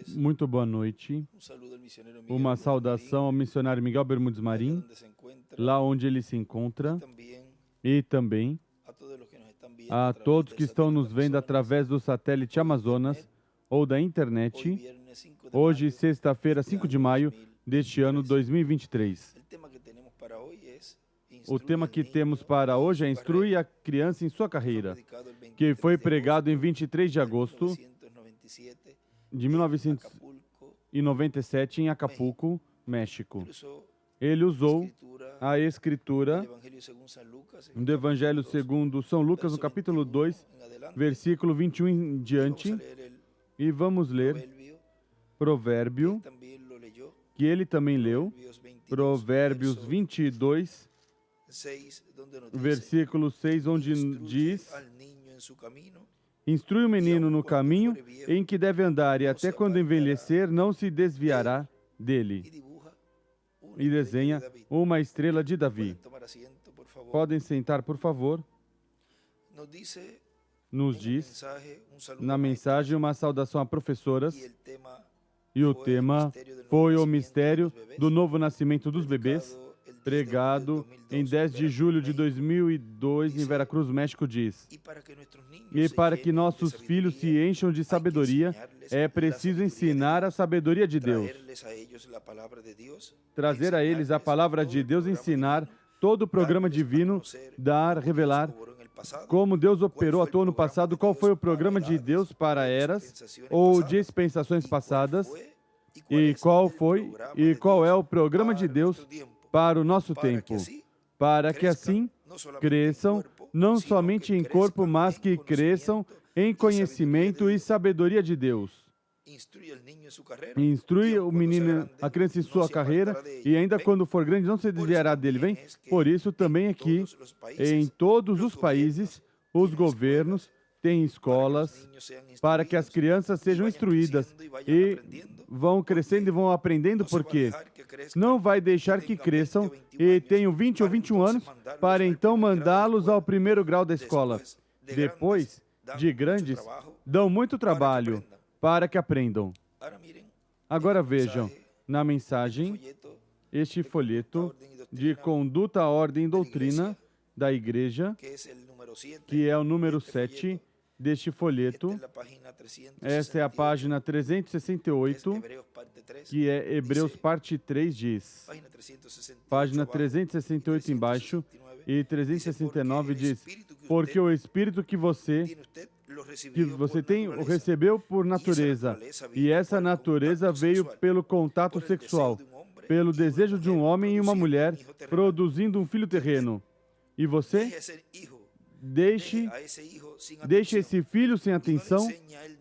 Muito boa noite. Uma saudação ao missionário Miguel Bermudes Marim, lá onde ele se encontra, e também a todos que estão nos vendo através do satélite Amazonas ou da internet, hoje, sexta-feira, 5 de maio deste ano 2023. O tema que temos para hoje é Instrui a Criança em Sua Carreira, que foi pregado em 23 de agosto de 1997 em Acapulco, México. Ele usou a escritura do Evangelho segundo São Lucas, no capítulo 2, versículo 21 em diante, e vamos ler Provérbio, que ele também leu, Provérbios 22, versículo 6, onde diz: Instrui o menino no caminho em que deve andar, e até quando envelhecer não se desviará dele. E desenha uma estrela de Davi. Podem sentar, por favor. Nos diz na mensagem uma saudação a professoras, e o tema foi o mistério do novo nascimento dos bebês, pregado em 10 de julho de 2002 em Veracruz, México, diz: E para que nossos filhos se encham de sabedoria, é preciso ensinar a sabedoria de Deus. Trazer a eles a palavra de Deus, ensinar todo o programa divino, dar, revelar como Deus operou, atuou no passado, qual foi o programa de Deus para eras ou dispensações passadas, e qual é o programa de Deus para o nosso tempo, para que assim cresçam, não somente em corpo, mas que cresçam em conhecimento e sabedoria de Deus. Instrui o menino, a criança em sua carreira, e ainda quando for grande não se desviará dele. Vem? Por isso também aqui, em todos os países, os governos têm escolas para que as crianças sejam instruídas e vão crescendo e vão aprendendo, porque não vai deixar que cresçam e tenham 20 ou 21 anos para então mandá-los ao primeiro grau da escola. Depois, de grandes, dão muito trabalho para que aprendam. Agora vejam, na mensagem, este folheto de Conduta, Ordem e Doutrina da Igreja, que é o número 7 deste folheto. Esta é a página 368, que é Hebreus parte 3, diz. Página 368 embaixo e 369 diz: Porque o Espírito que você tem o recebeu por natureza, e essa natureza veio pelo contato sexual, pelo desejo de um homem e uma mulher, produzindo um filho terreno. E você deixe esse filho sem atenção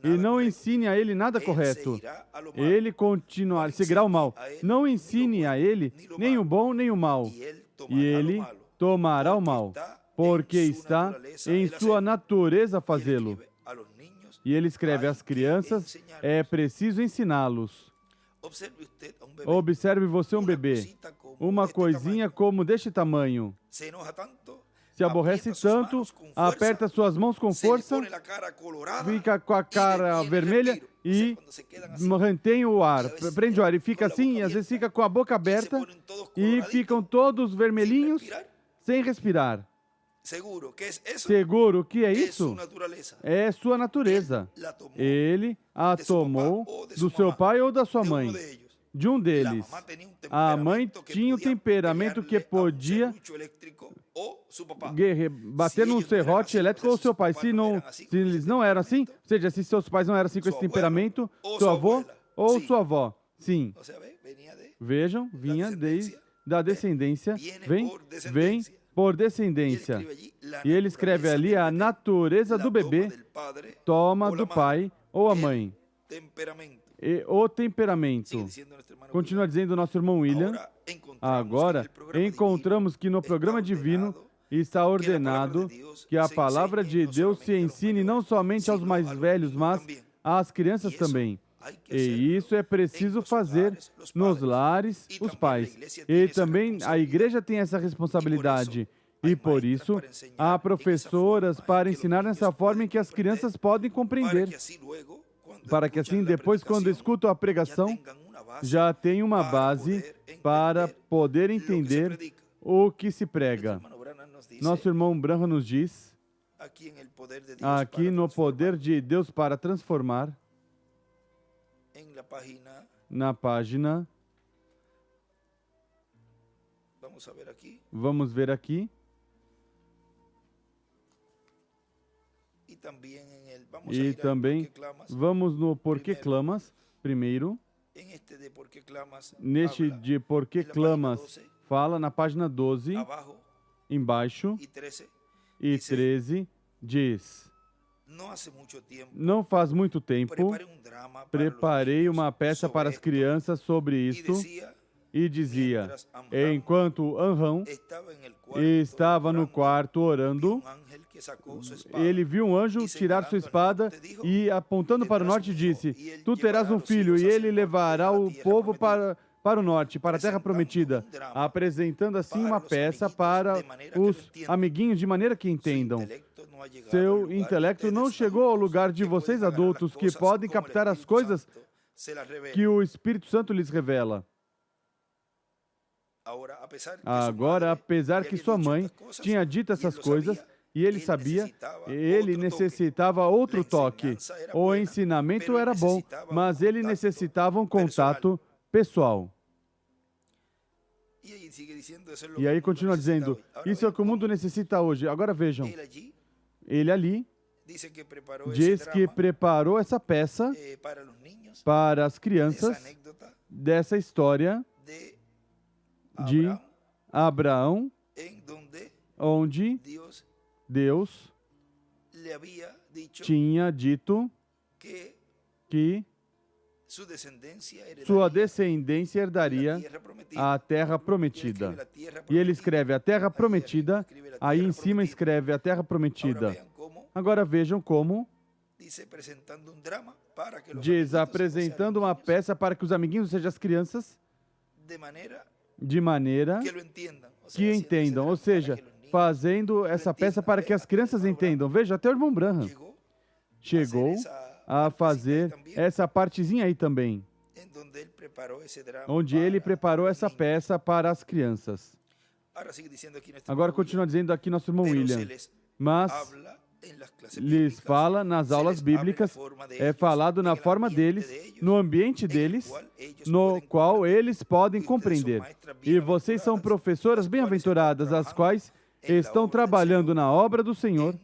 e não ensine a ele nada correto. Ele seguirá o mal. Não ensine a ele nem o bom nem o mal, e ele tomará o mal, porque está em sua natureza fazê-lo. E ele escreve: as crianças é preciso ensiná-los. Observe você um bebê, uma coisinha como deste tamanho. Se aborrece tanto, aperta suas mãos com força, fica com a cara vermelha e mantém o ar, prende o ar e fica assim, e às vezes fica com a boca aberta e ficam todos vermelhinhos sem respirar. Seguro que é isso? É sua natureza. Ele a tomou do seu pai ou da sua mãe, de um deles. A mãe tinha um temperamento que podia bater num serrote elétrico, ou seu pai. Se eles não eram assim, ou seja, se seus pais não eram assim com esse temperamento, seu avô ou sua avó, sim. Vejam, vinha da descendência, vem por descendência. E ele escreve ali: a natureza do bebê toma do pai ou a mãe. E o temperamento. Continua dizendo o nosso irmão William. Agora, encontramos que no programa divino está ordenado que a palavra de Deus se ensine não somente aos mais velhos, mas às crianças também. E isso é preciso fazer nos lares, os pais. E também a igreja tem essa responsabilidade. E por isso, há professoras para ensinar nessa forma em que as crianças podem compreender. para que assim, depois, quando escutam a pregação, já tenham uma base para poder entender o que se prega. Nosso irmão Branham nos diz, aqui no poder de Deus para transformar, na página, vamos ver aqui, e também vamos no Porquê Clamas, primeiro, neste de Porquê Clamas, fala na página 12, embaixo, e 13, diz, não faz muito tempo, preparei uma peça para as crianças sobre isto, e dizia, enquanto Anhão estava no quarto orando, ele viu um anjo tirar sua espada e, apontando para o norte, disse, tu terás um filho e ele levará o povo para o norte, para a terra prometida, apresentando assim uma peça para os amiguinhos de maneira que entendam. Seu intelecto não chegou ao lugar de vocês adultos que podem captar as coisas que o Espírito Santo lhes revela. Agora, apesar que sua mãe tinha dito essas coisas, e ele sabia, ele necessitava outro toque. O ensinamento era bom, mas ele necessitava um contato pessoal. E aí continua dizendo, isso é o que o mundo necessita hoje. Agora vejam, ele ali diz que preparou essa peça para as crianças dessa história de Abraão, onde Deus tinha dito que sua descendência herdaria a terra prometida. E ele escreve a terra prometida, aí em cima escreve a terra prometida. Agora vejam como diz, apresentando uma peça para que os amiguinhos, ou seja, as crianças, de maneira que entendam, ou seja, fazendo essa peça para que as crianças entendam. Veja, até o irmão Branham chegou a fazer essa partezinha aí também, onde ele preparou essa peça para as crianças. Agora continua dizendo aqui nosso irmão William, mas lhes fala nas aulas bíblicas, é falado na forma deles, no ambiente deles, no qual eles podem compreender. E vocês são professoras bem-aventuradas, as quais estão trabalhando na obra do Senhor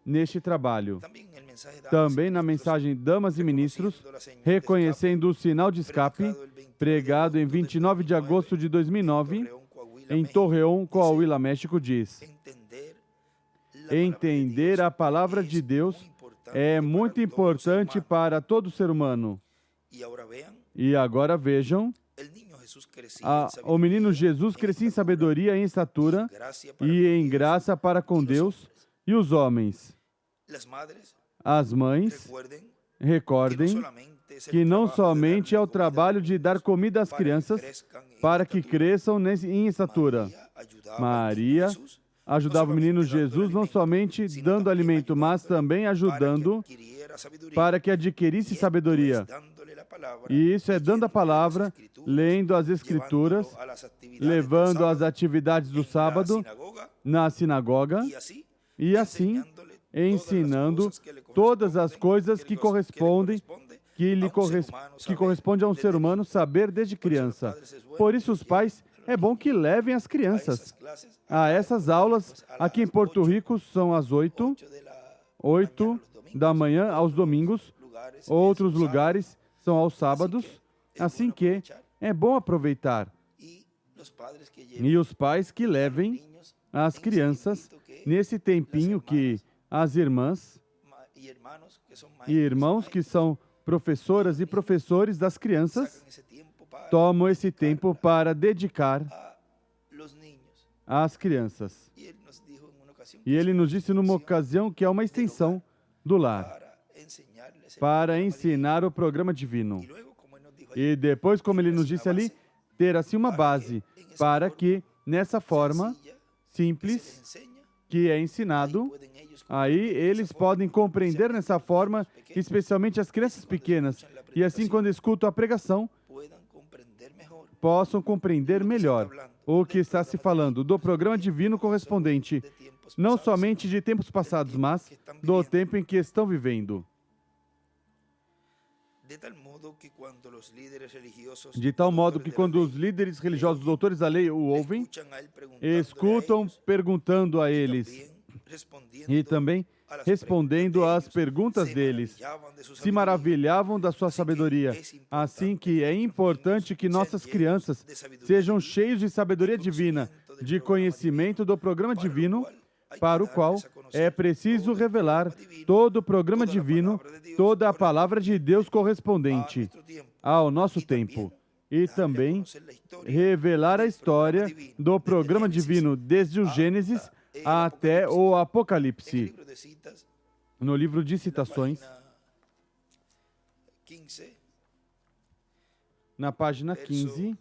neste trabalho. Também na mensagem Damas e Ministros, reconhecendo o sinal de escape, pregado em 29 de agosto de 2009, em Torreón, Coahuila, México, diz, entender a palavra de Deus é muito importante para todo ser humano. E agora vejam, o menino Jesus crescia em sabedoria, em estatura e em graça para com Deus e os homens. As mães, recordem que não somente é o trabalho de dar comida às crianças para que cresçam em estatura. Maria ajudava o menino Jesus não somente dando alimento, mas também ajudando para que adquirisse sabedoria. E isso é dando a palavra, lendo as Escrituras, levando às atividades do sábado na sinagoga e assim ensinando todas as coisas que correspondem a um ser humano saber desde criança. Por isso os pais é bom que levem as crianças a essas aulas. Aqui em Porto Rico são às 8 da manhã aos domingos, outros lugares são aos sábados, assim que é bom aproveitar. E os pais que levem as crianças nesse tempinho que as irmãs e irmãos que são professoras e professores das crianças tomam esse tempo para dedicar às crianças. E ele nos disse numa ocasião que é uma extensão do lar para ensinar o programa divino. E depois, como ele nos disse ali, ter assim uma base para que, nessa forma simples que é ensinado, Aí eles podem compreender nessa forma, especialmente as crianças pequenas. E assim, quando escutam a pregação, possam compreender melhor o que está se falando do programa divino correspondente, não somente de tempos passados, mas do tempo em que estão vivendo. De tal modo que quando os líderes religiosos, doutores da lei, o ouvem, escutam perguntando a eles e também respondendo às perguntas deles, se maravilhavam da sua sabedoria. Assim que é importante que nossas crianças sejam cheios de sabedoria divina, de conhecimento do programa divino, para o qual é preciso revelar todo o programa divino, toda a palavra de Deus correspondente ao nosso tempo. E também revelar a história do programa divino desde o Gênesis até o Apocalipse. No livro de Citações, na página 15,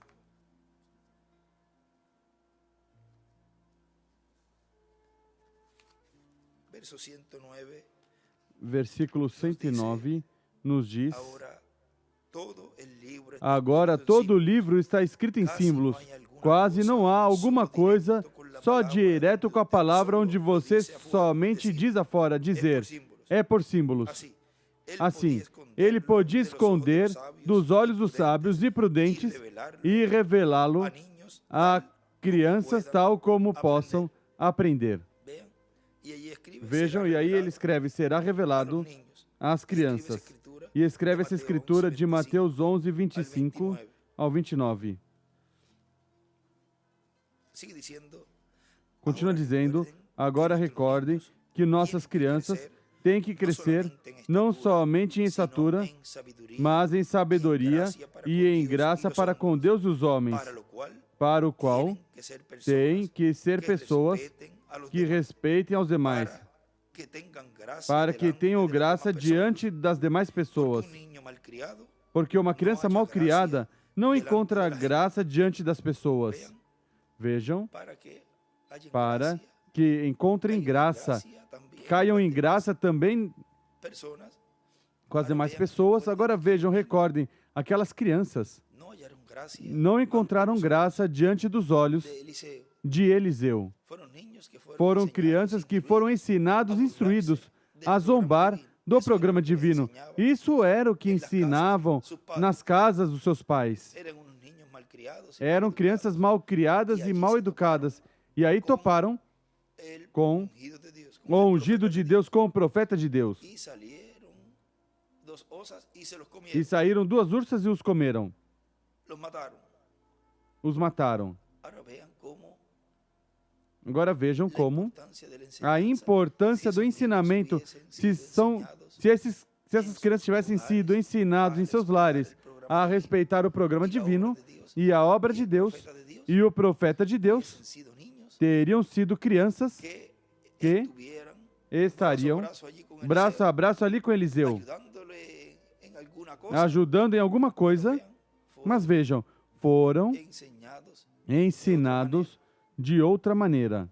versículo 109, nos diz: agora todo o livro está escrito em símbolos. Quase não há alguma coisa só direto com a palavra onde você somente diz afora, dizer, é por símbolos. Assim, ele podia esconder dos olhos dos sábios e prudentes e revelá-lo a crianças tal como possam aprender. Vejam, e aí ele escreve, será revelado às crianças. E escreve essa escritura de Mateus 11, 25 ao 29. Continua dizendo, agora recordem que nossas crianças têm que crescer não somente em estatura, mas em sabedoria e em graça para com Deus e os homens, para o qual têm que ser pessoas que respeitem aos demais, para que tenham graça diante das demais pessoas. Porque uma criança mal criada não encontra graça diante das pessoas. Vejam, para que encontrem graça, caiam em graça também com as demais pessoas. Agora vejam, recordem, aquelas crianças não encontraram graça diante dos olhos de Eliseu. Foram crianças que foram ensinados, instruídos a zombar do programa divino. Isso era o que ensinavam nas casas dos seus pais. Eram crianças mal criadas e mal educadas. E aí toparam com o ungido de Deus, com o profeta de Deus. E saíram duas ursas e os comeram. Os mataram. Agora vejam como a importância do ensinamento, se essas crianças tivessem sido ensinadas em seus lares a respeitar o programa divino e a obra de Deus e o profeta de Deus, teriam sido crianças que estariam braço a braço ali com Eliseu, ajudando em alguma coisa, mas vejam, foram ensinados de outra maneira.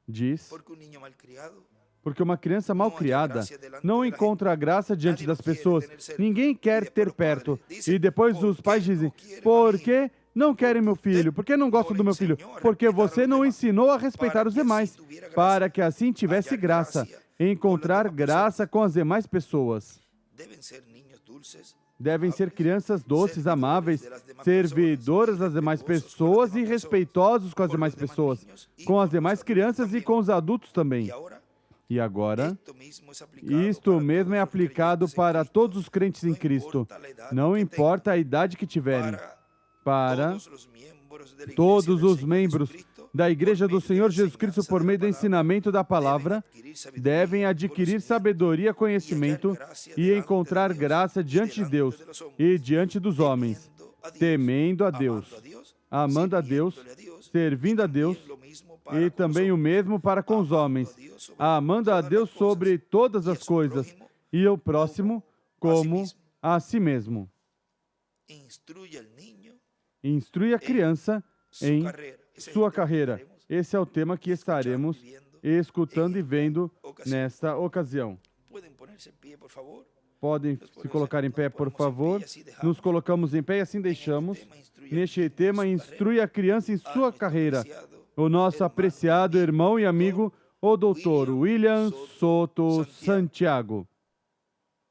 Diz, porque uma criança mal criada não encontra graça diante das pessoas. Ninguém quer ter perto. E depois os pais dizem, por que não querem meu filho? Por que não gostam do meu filho? Porque você não ensinou a respeitar os demais, para que assim tivesse graça, encontrar graça com as demais pessoas. Devem ser crianças doces, amáveis, servidoras das demais pessoas e respeitosos com as demais pessoas, com as demais crianças e com os adultos também. E agora, isto mesmo é aplicado para todos os crentes em Cristo, não importa a idade que tiverem, para todos os membros da Igreja do Senhor Jesus Cristo por meio do ensinamento da palavra, devem adquirir sabedoria, conhecimento e encontrar graça diante de Deus e diante dos homens, temendo a Deus, amando a Deus, servindo a Deus e também o mesmo para com os homens, amando a Deus sobre todas as coisas e o próximo como a si mesmo. Instrui a criança em sua carreira. esse é o tema que estaremos escutando e vendo nesta ocasião. Podem se colocar em pé, por favor. Nos colocamos em pé e assim deixamos neste tema Instrui a Criança em Sua Carreira. O nosso apreciado irmão e amigo, o doutor William Soto Santiago.